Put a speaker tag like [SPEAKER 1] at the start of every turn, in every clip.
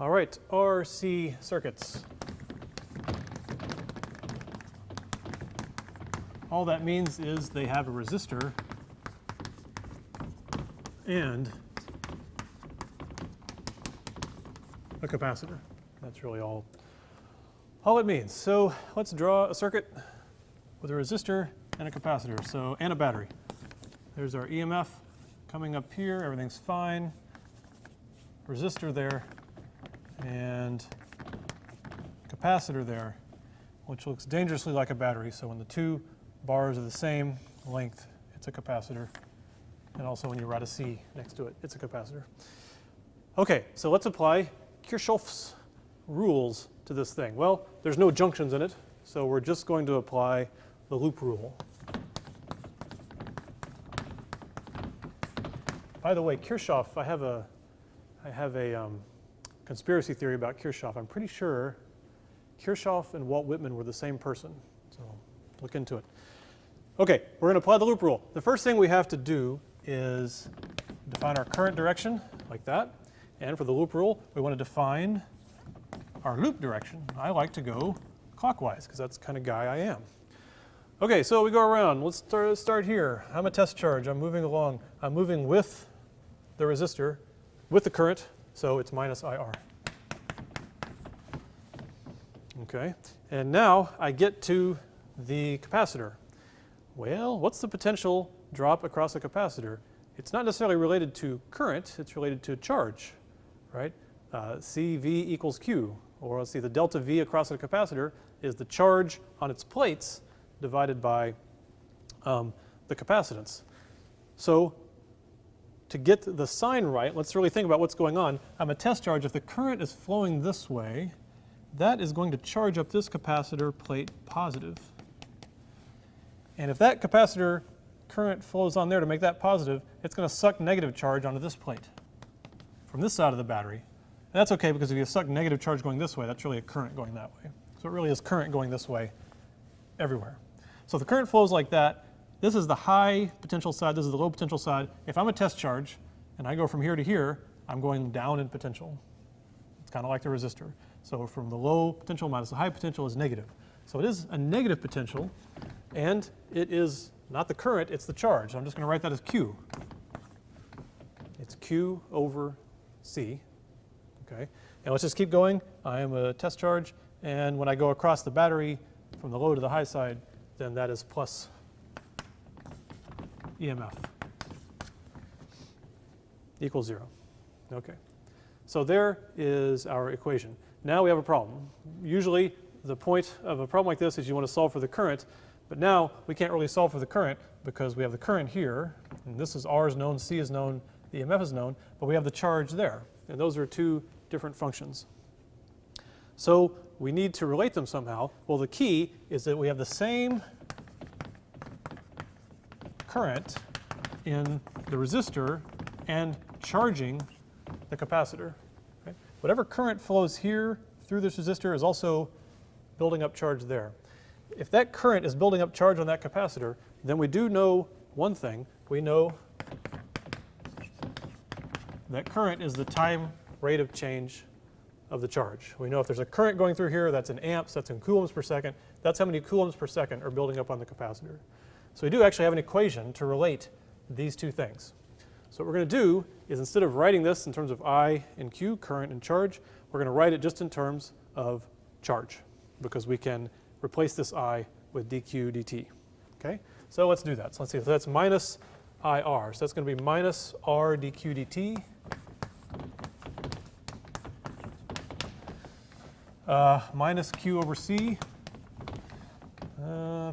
[SPEAKER 1] All right, RC circuits. All that means is they have a resistor and a capacitor. That's really all it means. So let's draw a circuit with a resistor and a capacitor, and a battery. There's our EMF coming up here, everything's fine. Resistor there, and capacitor there, which looks dangerously like a battery. So when the two bars are the same length, it's a capacitor. And also when you write a C next to it, it's a capacitor. Okay, so let's apply Kirchhoff's rules to this thing. Well, there's no junctions in it, so we're just going to apply the loop rule. By the way, Kirchhoff, I have a conspiracy theory about Kirchhoff. I'm pretty sure Kirchhoff and Walt Whitman were the same person, so look into it. Okay, we're going to apply the loop rule. The first thing we have to do is define our current direction, like that. And for the loop rule, we want to define our loop direction. I like to go clockwise, because that's the kind of guy I am. Okay, so we go around. Let's start here. I'm a test charge. I'm moving along. I'm moving with the resistor, with the current, so it's minus IR. Okay, and now I get to the capacitor. Well, what's the potential drop across a capacitor? It's not necessarily related to current, it's related to charge, right? CV equals Q, or let's see, the delta V across a capacitor is the charge on its plates divided by the capacitance. So to get the sign right, let's really think about what's going on. I'm a test charge. If the current is flowing this way, that is going to charge up this capacitor plate positive. And if that capacitor current flows on there to make that positive, it's going to suck negative charge onto this plate from this side of the battery. And that's okay, because if you suck negative charge going this way, that's really a current going that way. So it really is current going this way everywhere. So if the current flows like that, this is the high potential side, this is the low potential side. If I'm a test charge and I go from here to here, I'm going down in potential. It's kind of like the resistor. So from the low potential minus the high potential is negative. So it is a negative potential, and it is not the current, it's the charge. I'm just going to write that as Q. It's Q over C. Okay, and let's just keep going. I am a test charge, and when I go across the battery from the low to the high side, then that is plus EMF equals 0. Okay, so there is our equation. Now we have a problem. Usually the point of a problem like this is you want to solve for the current, but now we can't really solve for the current because we have the current here, and this is R is known, C is known, the EMF is known, but we have the charge there, and those are two different functions. So we need to relate them somehow. Well, the key is that we have the same current in the resistor and charging the capacitor. Okay? Whatever current flows here through this resistor is also building up charge there. If that current is building up charge on that capacitor, then we do know one thing. We know that current is the time rate of change of the charge. We know if there's a current going through here, that's in amps, that's in coulombs per second. That's how many coulombs per second are building up on the capacitor. So we do actually have an equation to relate these two things. So what we're going to do is, instead of writing this in terms of I and Q, current and charge, we're going to write it just in terms of charge, because we can replace this I with dq dt. Okay? So let's do that. So let's see. So that's minus IR. So that's going to be minus R dq dt. Minus Q over C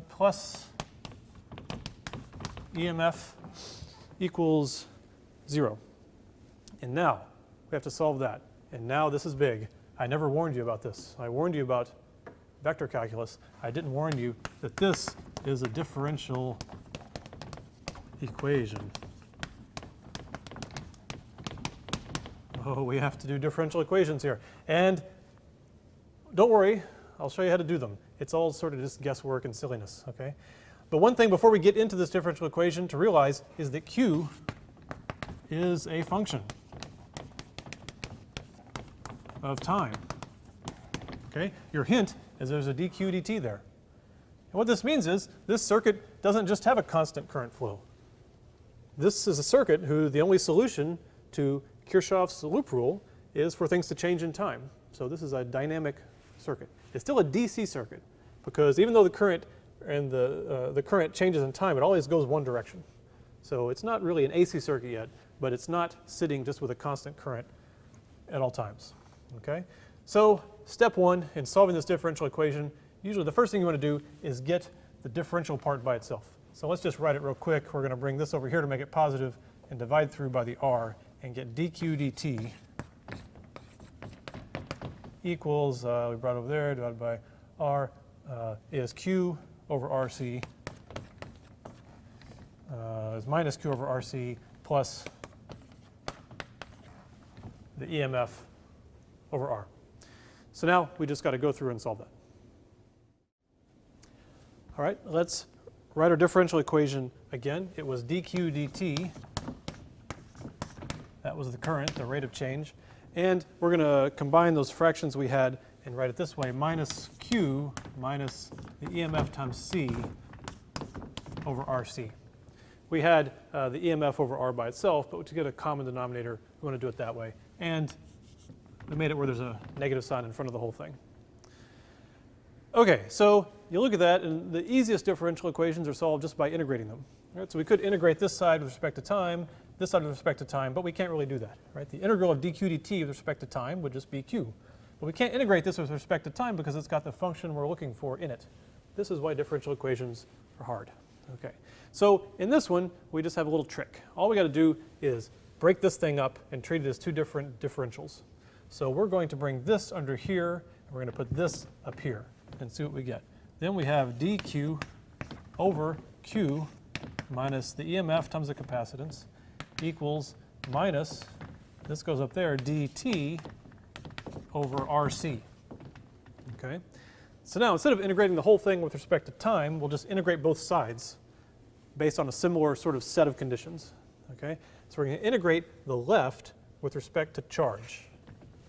[SPEAKER 1] plus EMF equals 0. And now we have to solve that. And now this is big. I never warned you about this. I warned you about vector calculus. I didn't warn you that this is a differential equation. Oh, we have to do differential equations here. And don't worry, I'll show you how to do them. It's all sort of just guesswork and silliness, okay? But one thing before we get into this differential equation to realize is that Q is a function. of time. Okay? Your hint is there's a dq dt there. And what this means is this circuit doesn't just have a constant current flow. This is a circuit who the only solution to Kirchhoff's loop rule is for things to change in time. So this is a dynamic circuit. It's still a DC circuit because even though the current and the current changes in time, it always goes one direction. So it's not really an AC circuit yet, but it's not sitting just with a constant current at all times. Okay? So step one in solving this differential equation, usually the first thing you want to do is get the differential part by itself. So let's just write it real quick. We're going to bring this over here to make it positive and divide through by the r and get dq dt equals, we brought it over there, divided by r, is q over rc, is minus q over rc plus the EMF over r. So now we just got to go through and solve that. All right, let's write our differential equation again. It was dq dt. That was the current, the rate of change. And we're going to combine those fractions we had and write it this way, minus q minus the EMF times c over rc. We had the EMF over r by itself, but to get a common denominator, we want to do it that way. And we made it where there's a negative sign in front of the whole thing. Okay, so you look at that, and the easiest differential equations are solved just by integrating them. Right? So we could integrate this side with respect to time, this side with respect to time, but we can't really do that. Right? The integral of dq dt with respect to time would just be q. But we can't integrate this with respect to time because it's got the function we're looking for in it. This is why differential equations are hard. Okay. So in this one, we just have a little trick. All we got to do is break this thing up and treat it as two different differentials. So we're going to bring this under here, and we're going to put this up here and see what we get. Then we have dq over q minus the EMF times the capacitance equals minus, this goes up there, dt over rc. Okay? So now instead of integrating the whole thing with respect to time, we'll just integrate both sides based on a similar sort of set of conditions. Okay? So we're going to integrate the left with respect to charge,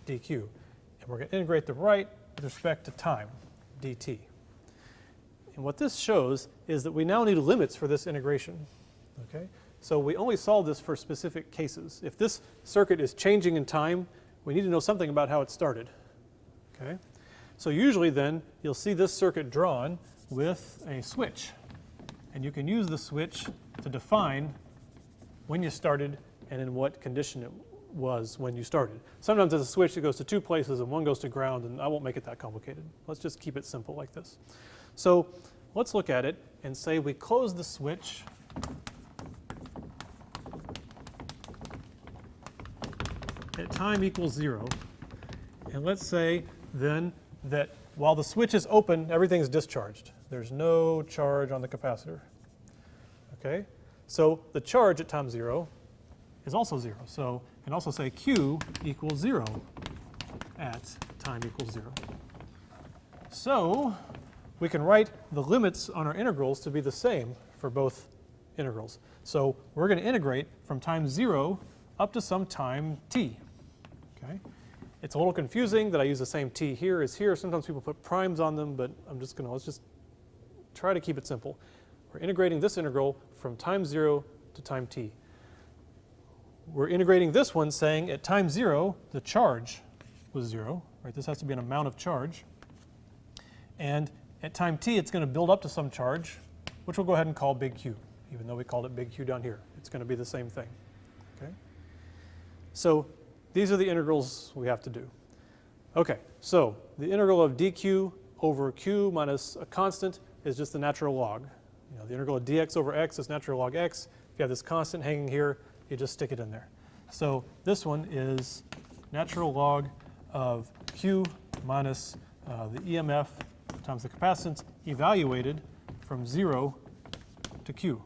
[SPEAKER 1] dq. And we're going to integrate the right with respect to time, dt. And what this shows is that we now need limits for this integration. Okay? So we only solve this for specific cases. If this circuit is changing in time, we need to know something about how it started. Okay? So usually then, you'll see this circuit drawn with a switch. And you can use the switch to define when you started and in what condition it was when you started. Sometimes there's a switch that goes to two places and one goes to ground, and I won't make it that complicated. Let's just keep it simple like this. So let's look at it and say we close the switch at time equals 0. And let's say then that while the switch is open, everything's discharged. There's no charge on the capacitor. Okay? So the charge at time 0 is also 0. So you can also say Q equals 0 at time equals 0. So we can write the limits on our integrals to be the same for both integrals. So we're going to integrate from time 0 up to some time t. Okay? It's a little confusing that I use the same t here as here. Sometimes people put primes on them, but I'm just going to, let's just try to keep it simple. We're integrating this integral from time 0 to time t. We're integrating this one saying at time 0, the charge was 0. Right? This has to be an amount of charge. And at time t, it's going to build up to some charge, which we'll go ahead and call big Q, even though we called it big Q down here. It's going to be the same thing. Okay? So these are the integrals we have to do. Okay, so the integral of dq over q minus a constant is just the natural log. You know, the integral of dx over x is natural log x. If you have this constant hanging here, you just stick it in there. So this one is natural log of q minus the EMF times the capacitance evaluated from 0 to q.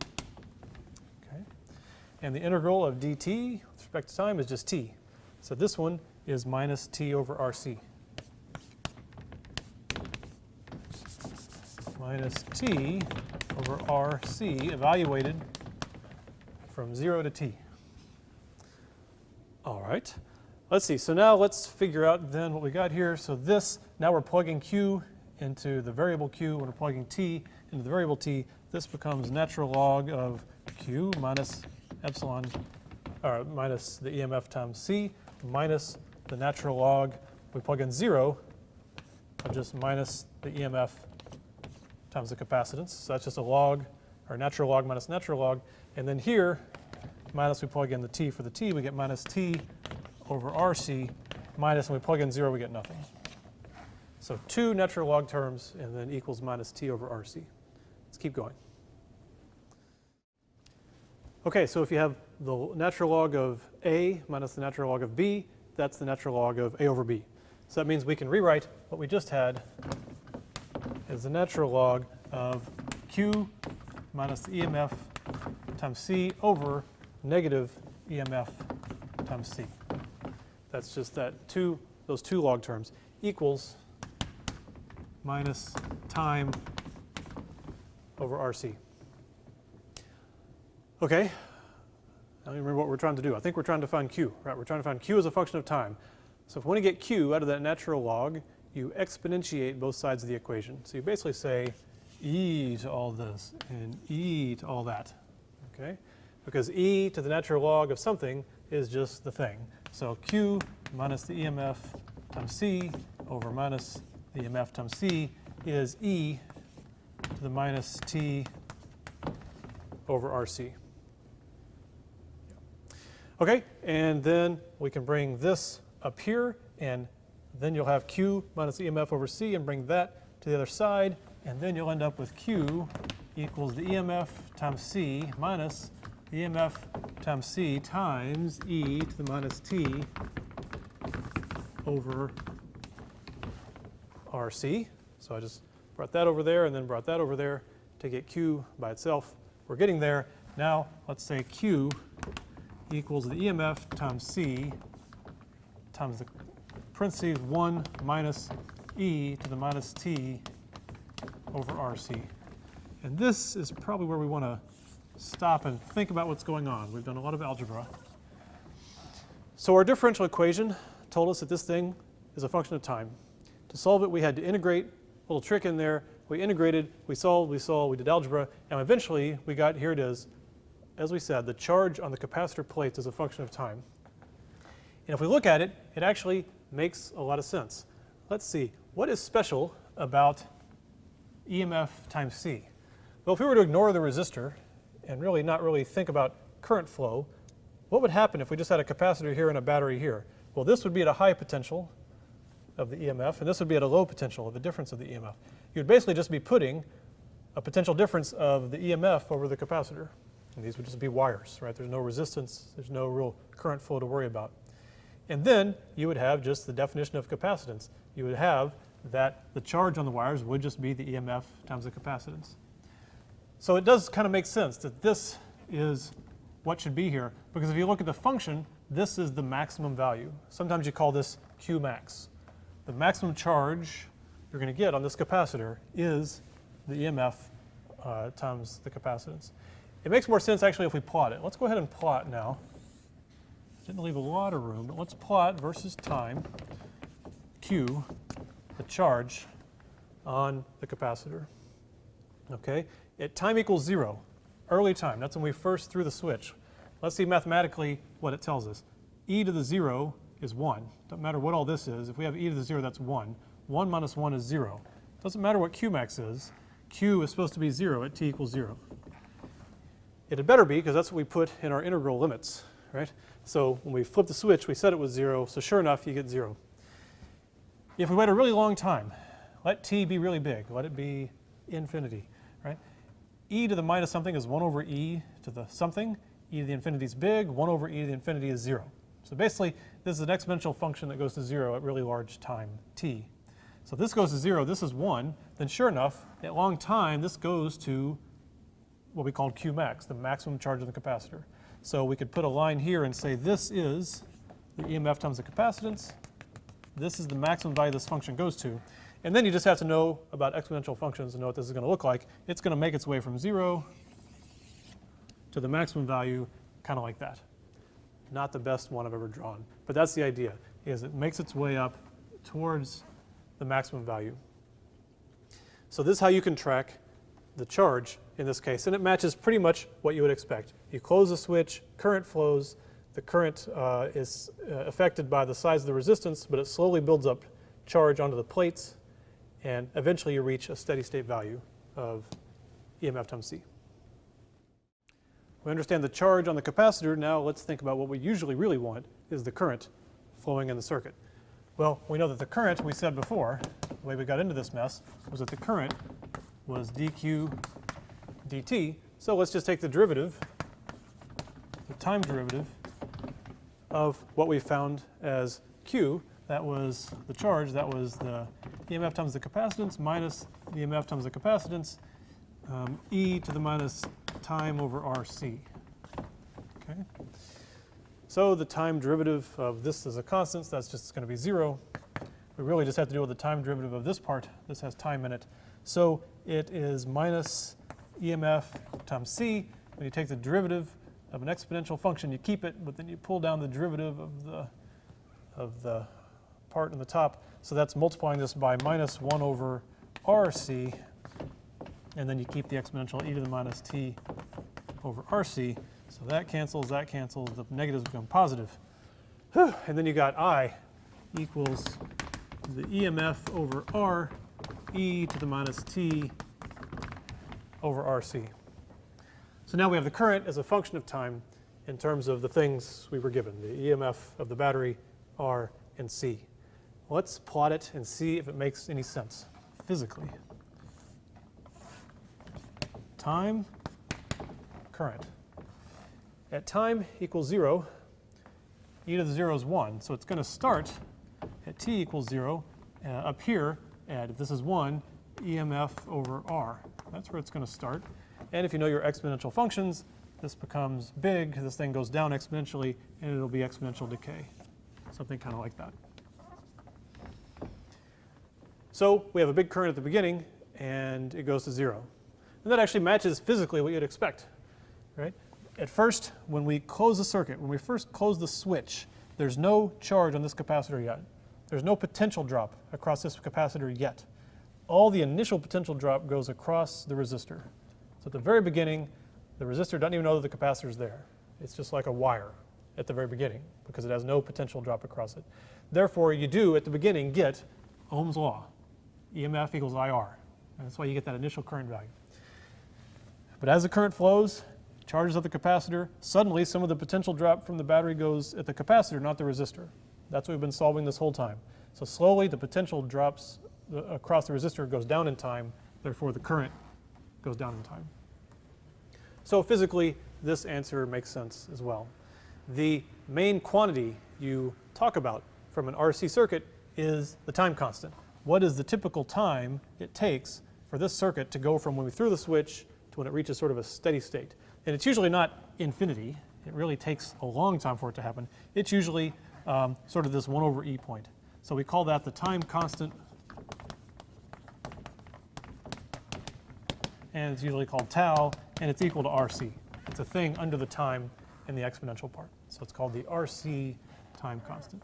[SPEAKER 1] Okay? And the integral of dt with respect to time is just t. So this one is minus t over rc. Minus t over rc evaluated from 0 to t. All right. let's see. So now let's figure out then what we got here. So this, now we're plugging Q into the variable Q. When we're plugging T into the variable T, this becomes natural log of Q minus epsilon, or minus the EMF times C, minus the natural log. We plug in 0 of just minus the EMF times the capacitance. So that's just a log, or natural log minus natural log. And then here, minus we plug in the T for the T, we get minus T over RC, minus, when we plug in 0, we get nothing. So 2 natural log terms, and then equals minus T over RC. Let's keep going. Okay, so if you have the natural log of A minus the natural log of B, that's the natural log of A over B. So that means we can rewrite what we just had as the natural log of Q minus the EMF times C over negative EMF times C. That's just that those two log terms equals minus time over RC. Okay, now remember what we're trying to do. I think we're trying to find Q, right? We're trying to find Q as a function of time. So if we want to get Q out of that natural log, you exponentiate both sides of the equation. So you basically say e to all this and e to all that, okay? Because e to the natural log of something is just the thing. So Q minus the EMF times C over minus the EMF times C is e to the minus T over RC. Okay, and then we can bring this up here, and then you'll have Q minus the EMF over C, and bring that to the other side, and then you'll end up with Q equals the EMF times C minus the EMF times C times e to the minus T over RC. So I just brought that over there and then brought that over there to get Q by itself. We're getting there. Now let's say Q equals the EMF times C times the parentheses 1 minus e to the minus T over RC. And this is probably where we want to stop and think about what's going on. We've done a lot of algebra. So our differential equation told us that this thing is a function of time. To solve it, we had to integrate. A little trick in there. We integrated, we solved, we did algebra, and eventually we got, here it is, as we said, the charge on the capacitor plates is a function of time. And if we look at it, it actually makes a lot of sense. Let's see, what is special about EMF times C? Well, if we were to ignore the resistor and really not really think about current flow, what would happen if we just had a capacitor here and a battery here? Well, this would be at a high potential of the EMF, and this would be at a low potential of the difference of the EMF. You'd basically just be putting a potential difference of the EMF over the capacitor. And these would just be wires, right? There's no resistance, there's no real current flow to worry about. And then you would have just the definition of capacitance. You would have that the charge on the wires would just be the EMF times the capacitance. So it does kind of make sense that this is what should be here, because if you look at the function, this is the maximum value. Sometimes you call this Q max. The maximum charge you're going to get on this capacitor is the EMF times the capacitance. It makes more sense actually if we plot it. Let's go ahead and plot now. Didn't leave a lot of room, but let's plot versus time, Q, the charge on the capacitor. Okay, at time equals 0, early time, that's when we first threw the switch. Let's see mathematically what it tells us. E to the 0 is 1. Doesn't matter what all this is. If we have e to the 0, that's 1. 1 minus 1 is 0. Doesn't matter what Q max is. Q is supposed to be 0 at t equals 0. It had better be, because that's what we put in our integral limits, right? So when we flip the switch, we said it was 0, so sure enough, you get 0. If we wait a really long time, let t be really big, let it be infinity, right? E to the minus something is 1 over e to the something. E to the infinity is big, 1 over e to the infinity is 0. So basically, this is an exponential function that goes to 0 at really large time, t. So if this goes to 0, this is 1, then sure enough, at long time, this goes to what we call Q max, the maximum charge of the capacitor. So we could put a line here and say this is the EMF times the capacitance. This is the maximum value this function goes to. And then you just have to know about exponential functions and know what this is going to look like. It's going to make its way from 0 to the maximum value, kind of like that. not the best one I've ever drawn. But that's the idea, is it makes its way up towards the maximum value. So this is how you can track the charge in this case, and it matches pretty much what you would expect. You close the switch, current flows, the current is affected by the size of the resistance, but it slowly builds up charge onto the plates, and eventually you reach a steady state value of EMF times C. We understand the charge on the capacitor. Now let's think about what we usually really want is the current flowing in the circuit. Well, we know that the current, we said before, the way we got into this mess, was that the current was dq dt. So let's just take the derivative, the time derivative of what we found as Q. That was the charge, that was the EMF times the capacitance minus the EMF times the capacitance, e to the minus time over RC. Okay. So the time derivative of this is a constant, so that's just going to be 0. We really just have to deal with the time derivative of this part. This has time in it. So it is minus EMF times C. When you take the derivative of an exponential function, you keep it, but then you pull down the derivative of the part in the top. So that's multiplying this by minus 1 over RC, and then you keep the exponential e to the minus t over RC. So that cancels, the negatives become positive. And then you got I equals the EMF over R e to the minus t over RC. So now we have the current as a function of time in terms of the things we were given, the EMF of the battery, R, and C. Let's plot it and see if it makes any sense physically. Time, current. At time equals 0, e to the 0 is 1. So it's going to start at t equals 0 up here at, if this is 1, EMF over R. That's where it's going to start. And if you know your exponential functions, this becomes big, this thing goes down exponentially, and it'll be exponential decay. Something kind of like that. So we have a big current at the beginning, and it goes to 0. And that actually matches physically what you'd expect, right? At first, when we close the circuit, when we first close the switch, there's no charge on this capacitor yet. There's no potential drop across this capacitor yet. All the initial potential drop goes across the resistor. So at the very beginning, the resistor doesn't even know that the capacitor is there. It's just like a wire at the very beginning because it has no potential drop across it. Therefore, you do, at the beginning, get Ohm's law. EMF equals IR. And that's why you get that initial current value. But as the current flows, charges up the capacitor, suddenly some of the potential drop from the battery goes at the capacitor, not the resistor. That's what we've been solving this whole time. So slowly the potential drops across the resistor goes down in time, therefore the current goes down in time. So physically, this answer makes sense as well. The main quantity you talk about from an RC circuit is the time constant. What is the typical time it takes for this circuit to go from when we threw the switch to when it reaches sort of a steady state? And it's usually not infinity. It really takes a long time for it to happen. It's usually sort of this 1 over e point. So we call that the time constant, and it's usually called tau, and it's equal to RC. It's a thing under the time in the exponential part. So it's called the RC time constant.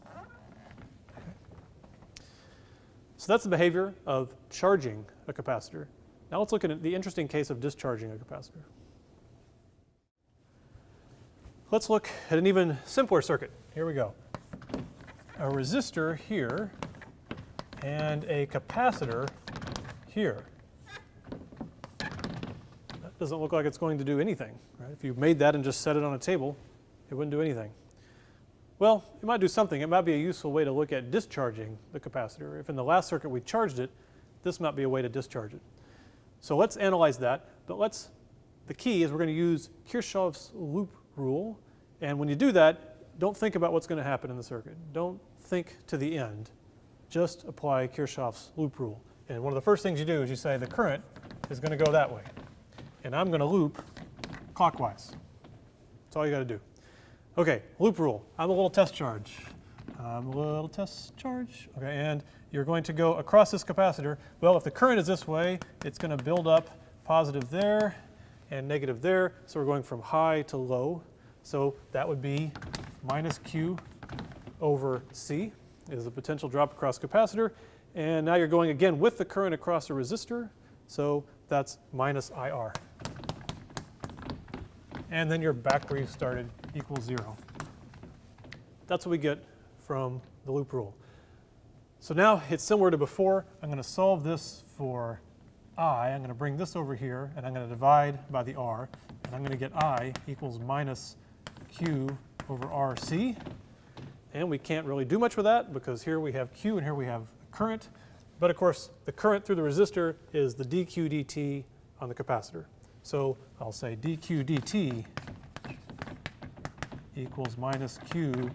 [SPEAKER 1] Okay. So that's the behavior of charging a capacitor. Now let's look at the interesting case of discharging a capacitor. Let's look at an even simpler circuit. Here we go. A resistor here and a capacitor here. That doesn't look like it's going to do anything, right? If you made that and just set it on a table, it wouldn't do anything. Well, it might do something. It might be a useful way to look at discharging the capacitor. If in the last circuit we charged it, this might be a way to discharge it. So let's analyze that, but the key is we're going to use Kirchhoff's loop rule, and when you do that, don't think about what's going to happen in the circuit. Don't think to the end. Just apply Kirchhoff's loop rule. And one of the first things you do is you say the current is going to go that way, and I'm going to loop clockwise. That's all you got to do. Okay, loop rule. I'm a little test charge. Okay, and you're going to go across this capacitor. Well, if the current is this way, it's going to build up positive there and negative there. So we're going from high to low. So that would be minus Q over C is the potential drop across capacitor. And now you're going again with the current across a resistor, so that's minus IR. And then you're back where you started, equals 0. That's what we get from the loop rule. So now it's similar to before. I'm going to solve this for I. I'm going to bring this over here, and I'm going to divide by the R. And I'm going to get I equals minus Q over RC. And we can't really do much with that because here we have Q and here we have current. But of course, the current through the resistor is the dQ dt on the capacitor. So I'll say dQ dt equals minus Q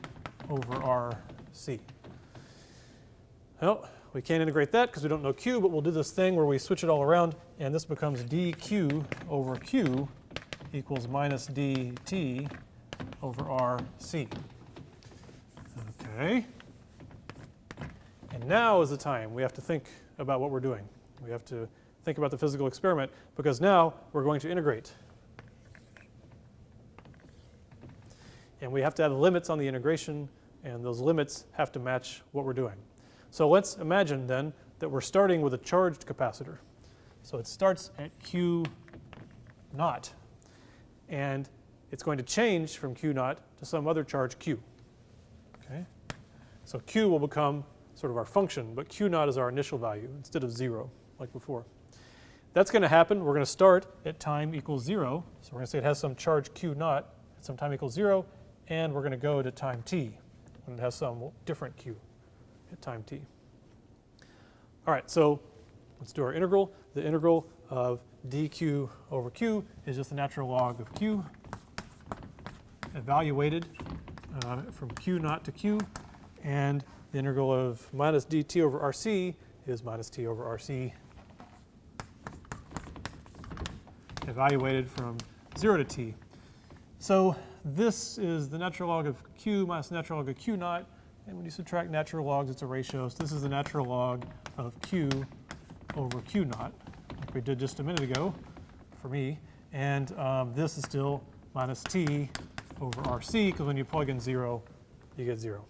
[SPEAKER 1] over RC. Well, we can't integrate that because we don't know Q, but we'll do this thing where we switch it all around, and this becomes dQ over Q equals minus dt over RC. Okay. And now is the time we have to think about what we're doing. We have to think about the physical experiment because now we're going to integrate. And we have to have limits on the integration, and those limits have to match what we're doing. So let's imagine then that we're starting with a charged capacitor. So it starts at Q naught, and it's going to change from Q naught to some other charge Q. Okay? So Q will become sort of our function, but Q naught is our initial value instead of 0, like before. That's going to happen. We're going to start at time equals 0. So we're going to say it has some charge Q naught at some time equals 0, and we're going to go to time t when it has some different Q at time t. All right, so let's do our integral. The integral of dQ over Q is just the natural log of Q evaluated from Q naught to Q, and the integral of minus dt over RC is minus t over RC evaluated from 0 to t. So this is the natural log of Q minus the natural log of Q naught, and when you subtract natural logs, it's a ratio. So this is the natural log of Q over Q naught, like we did just a minute ago for me, and this is still minus t over RC, because when you plug in 0, you get 0.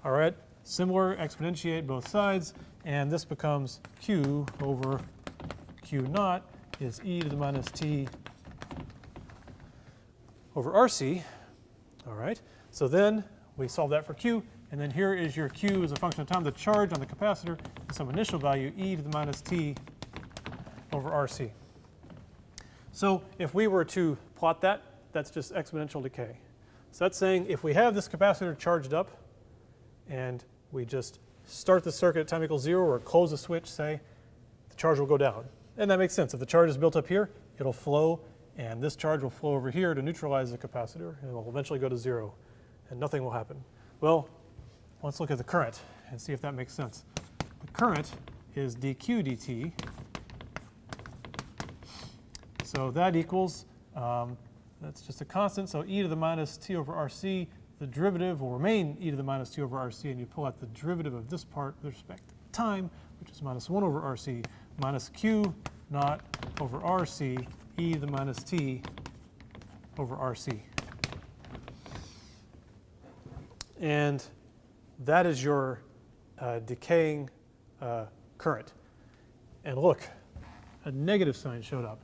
[SPEAKER 1] All right, similar, exponentiate both sides, and this becomes Q over Q naught is e to the minus t over RC. All right, so then we solve that for Q, and then here is your Q as a function of time. The charge on the capacitor is some initial value, e to the minus t over RC. So if we were to plot that, that's just exponential decay. So that's saying if we have this capacitor charged up and we just start the circuit at time equals 0 or close the switch, say, the charge will go down. And that makes sense. If the charge is built up here, it'll flow, and this charge will flow over here to neutralize the capacitor, and it will eventually go to 0, and nothing will happen. Well, let's look at the current and see if that makes sense. The current is dQ dt. So that equals, that's just a constant, so e to the minus t over RC. The derivative will remain e to the minus t over RC, and you pull out the derivative of this part with respect to time, which is minus 1 over RC, minus Q naught over RC, e to the minus t over RC. And that is your decaying current. And look, a negative sign showed up.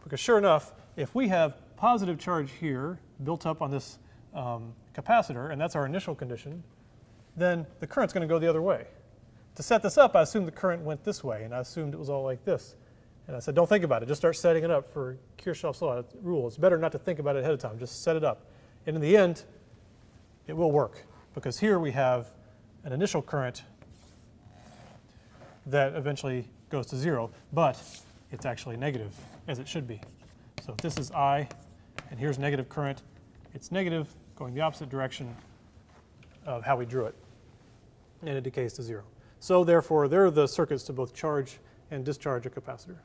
[SPEAKER 1] Because sure enough, if we have positive charge here built up on this capacitor, and that's our initial condition, then the current's going to go the other way. To set this up, I assumed the current went this way, and I assumed it was all like this. And I said, don't think about it. Just start setting it up for Kirchhoff's law rule. It's better not to think about it ahead of time. Just set it up. And in the end, it will work. Because here we have an initial current that eventually goes to 0, but it's actually negative, as it should be. So if this is I, and here's negative current, it's negative going the opposite direction of how we drew it, and it decays to 0. So therefore, there are the circuits to both charge and discharge a capacitor.